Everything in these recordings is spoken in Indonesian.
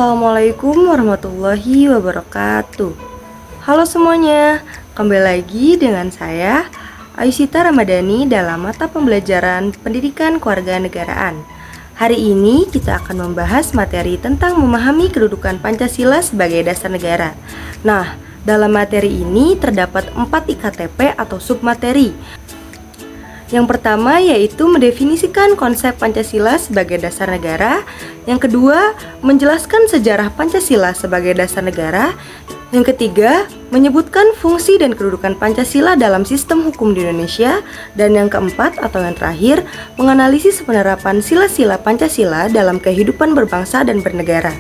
Assalamualaikum warahmatullahi wabarakatuh. Halo semuanya, kembali lagi dengan saya Ayusita Ramadhani dalam mata pembelajaran Pendidikan Kewarganegaraan. Hari ini kita akan membahas materi tentang memahami kedudukan Pancasila sebagai dasar negara. Nah, dalam materi ini terdapat 4 IKTP atau submateri. Yang pertama yaitu mendefinisikan konsep Pancasila sebagai dasar negara. Yang kedua, menjelaskan sejarah Pancasila sebagai dasar negara. Yang ketiga, menyebutkan fungsi dan kedudukan Pancasila dalam sistem hukum di Indonesia. Dan yang keempat atau yang terakhir, menganalisis penerapan sila-sila Pancasila dalam kehidupan berbangsa dan bernegara.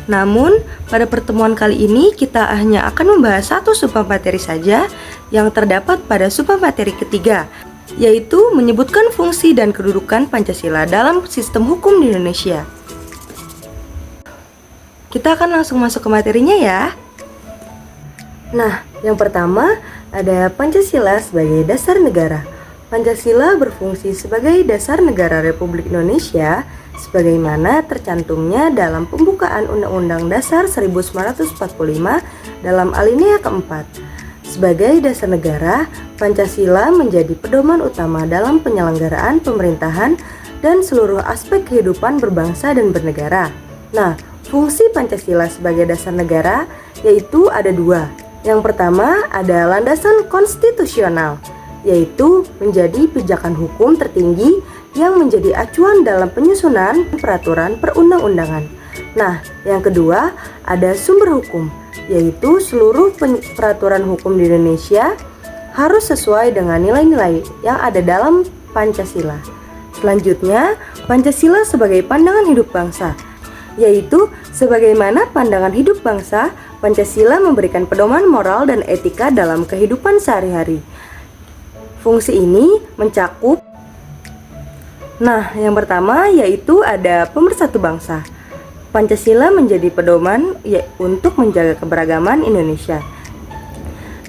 Namun, pada pertemuan kali ini kita hanya akan membahas satu submateri saja yang terdapat pada submateri ketiga, yaitu menyebutkan fungsi dan kedudukan Pancasila dalam sistem hukum di Indonesia. Kita akan langsung masuk ke materinya ya. Nah, yang pertama ada Pancasila sebagai dasar negara. Pancasila berfungsi sebagai dasar negara Republik Indonesia sebagaimana tercantumnya dalam pembukaan Undang-Undang Dasar 1945 dalam alinea keempat. Sebagai dasar negara, Pancasila menjadi pedoman utama dalam penyelenggaraan pemerintahan dan seluruh aspek kehidupan berbangsa dan bernegara. Nah, fungsi Pancasila sebagai dasar negara yaitu ada dua. Yang pertama ada landasan konstitusional, yaitu menjadi pijakan hukum tertinggi yang menjadi acuan dalam penyusunan peraturan perundang-undangan. Nah, yang kedua ada sumber hukum, yaitu seluruh peraturan hukum di Indonesia harus sesuai dengan nilai-nilai yang ada dalam Pancasila. Selanjutnya, Pancasila sebagai pandangan hidup bangsa, yaitu sebagaimana pandangan hidup bangsa, Pancasila memberikan pedoman moral dan etika dalam kehidupan sehari-hari. Fungsi ini mencakup yang pertama yaitu ada pemersatu bangsa. Pancasila menjadi pedoman untuk menjaga keberagaman Indonesia.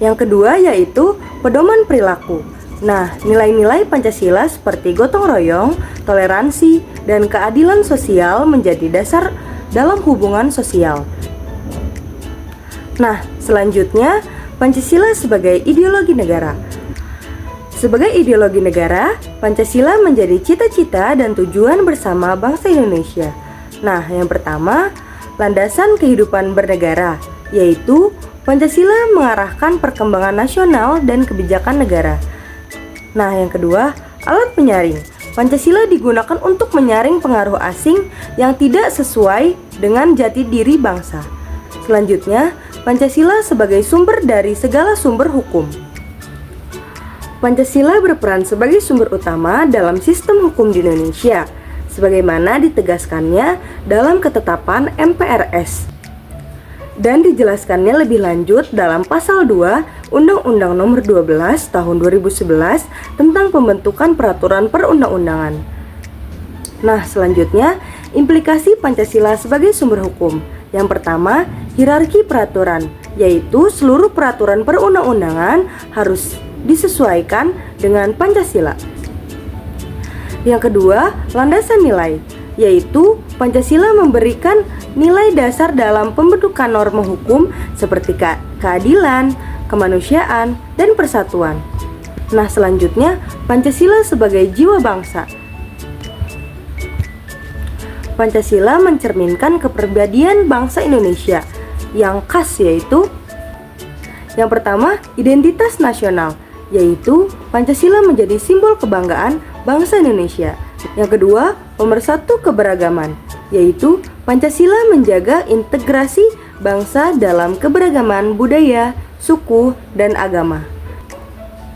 Yang kedua yaitu pedoman perilaku. Nah, nilai-nilai Pancasila seperti gotong royong, toleransi, dan keadilan sosial menjadi dasar dalam hubungan sosial. Nah, selanjutnya Pancasila sebagai ideologi negara. Sebagai ideologi negara, Pancasila menjadi cita-cita dan tujuan bersama bangsa Indonesia. Nah, yang pertama, landasan kehidupan bernegara, yaitu Pancasila mengarahkan perkembangan nasional dan kebijakan negara. Nah, yang kedua, alat penyaring. Pancasila digunakan untuk menyaring pengaruh asing yang tidak sesuai dengan jati diri bangsa. Selanjutnya, Pancasila sebagai sumber dari segala sumber hukum. Pancasila berperan sebagai sumber utama dalam sistem hukum di Indonesia, sebagaimana ditegaskannya dalam ketetapan MPRS dan dijelaskannya lebih lanjut dalam pasal 2 Undang-Undang Nomor 12 Tahun 2011 tentang pembentukan peraturan perundang-undangan. Nah, selanjutnya implikasi Pancasila sebagai sumber hukum. Yang pertama, hierarki peraturan, yaitu seluruh peraturan perundang-undangan harus disesuaikan dengan Pancasila. Yang kedua, landasan nilai, yaitu Pancasila memberikan nilai dasar dalam pembentukan norma hukum seperti keadilan, kemanusiaan, dan persatuan. Nah, selanjutnya Pancasila sebagai jiwa bangsa. Pancasila mencerminkan kepribadian bangsa Indonesia yang khas, yaitu yang pertama, identitas nasional, yaitu Pancasila menjadi simbol kebanggaan bangsa Indonesia. Yang kedua, pemersatu keberagaman, yaitu Pancasila menjaga integrasi bangsa dalam keberagaman budaya, suku, dan agama.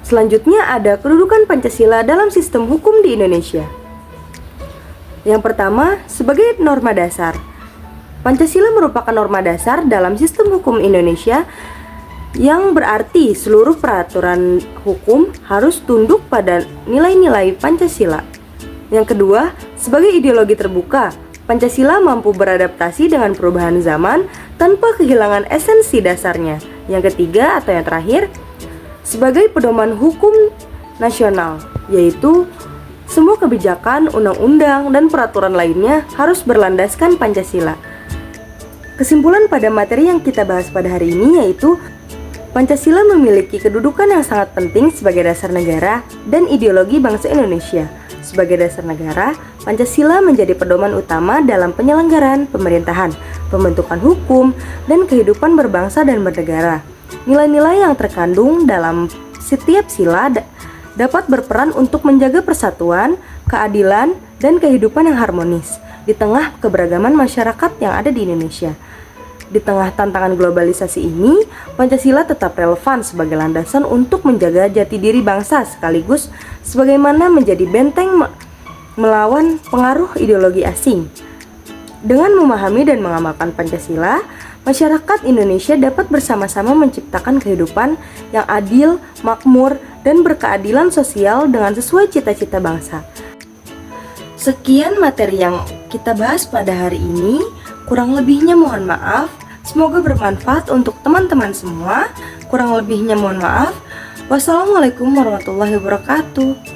Selanjutnya ada kedudukan Pancasila dalam sistem hukum di Indonesia. Yang pertama, sebagai norma dasar. Pancasila merupakan norma dasar dalam sistem hukum Indonesia yang berarti seluruh peraturan hukum harus tunduk pada nilai-nilai Pancasila. Yang kedua, sebagai ideologi terbuka, Pancasila mampu beradaptasi dengan perubahan zaman tanpa kehilangan esensi dasarnya. Yang ketiga atau yang terakhir, sebagai pedoman hukum nasional, yaitu Semua kebijakan, undang-undang, dan peraturan lainnya harus berlandaskan Pancasila. Kesimpulan pada materi yang kita bahas pada hari ini yaitu Pancasila memiliki kedudukan yang sangat penting sebagai dasar negara dan ideologi bangsa Indonesia. Sebagai dasar negara, Pancasila menjadi pedoman utama dalam penyelenggaraan pemerintahan, pembentukan hukum, dan kehidupan berbangsa dan bernegara. Nilai-nilai yang terkandung dalam setiap sila dapat berperan untuk menjaga persatuan, keadilan, dan kehidupan yang harmonis di tengah keberagaman masyarakat yang ada di Indonesia. Di tengah tantangan globalisasi ini, Pancasila tetap relevan sebagai landasan untuk menjaga jati diri bangsa sekaligus sebagaimana menjadi benteng melawan pengaruh ideologi asing. Dengan memahami dan mengamalkan Pancasila, masyarakat Indonesia dapat bersama-sama menciptakan kehidupan yang adil, makmur, dan berkeadilan sosial dengan sesuai cita-cita bangsa. Sekian materi yang kita bahas pada hari ini. Kurang lebihnya mohon maaf. Semoga bermanfaat untuk teman-teman semua. Kurang lebihnya mohon maaf. Wassalamualaikum warahmatullahi wabarakatuh.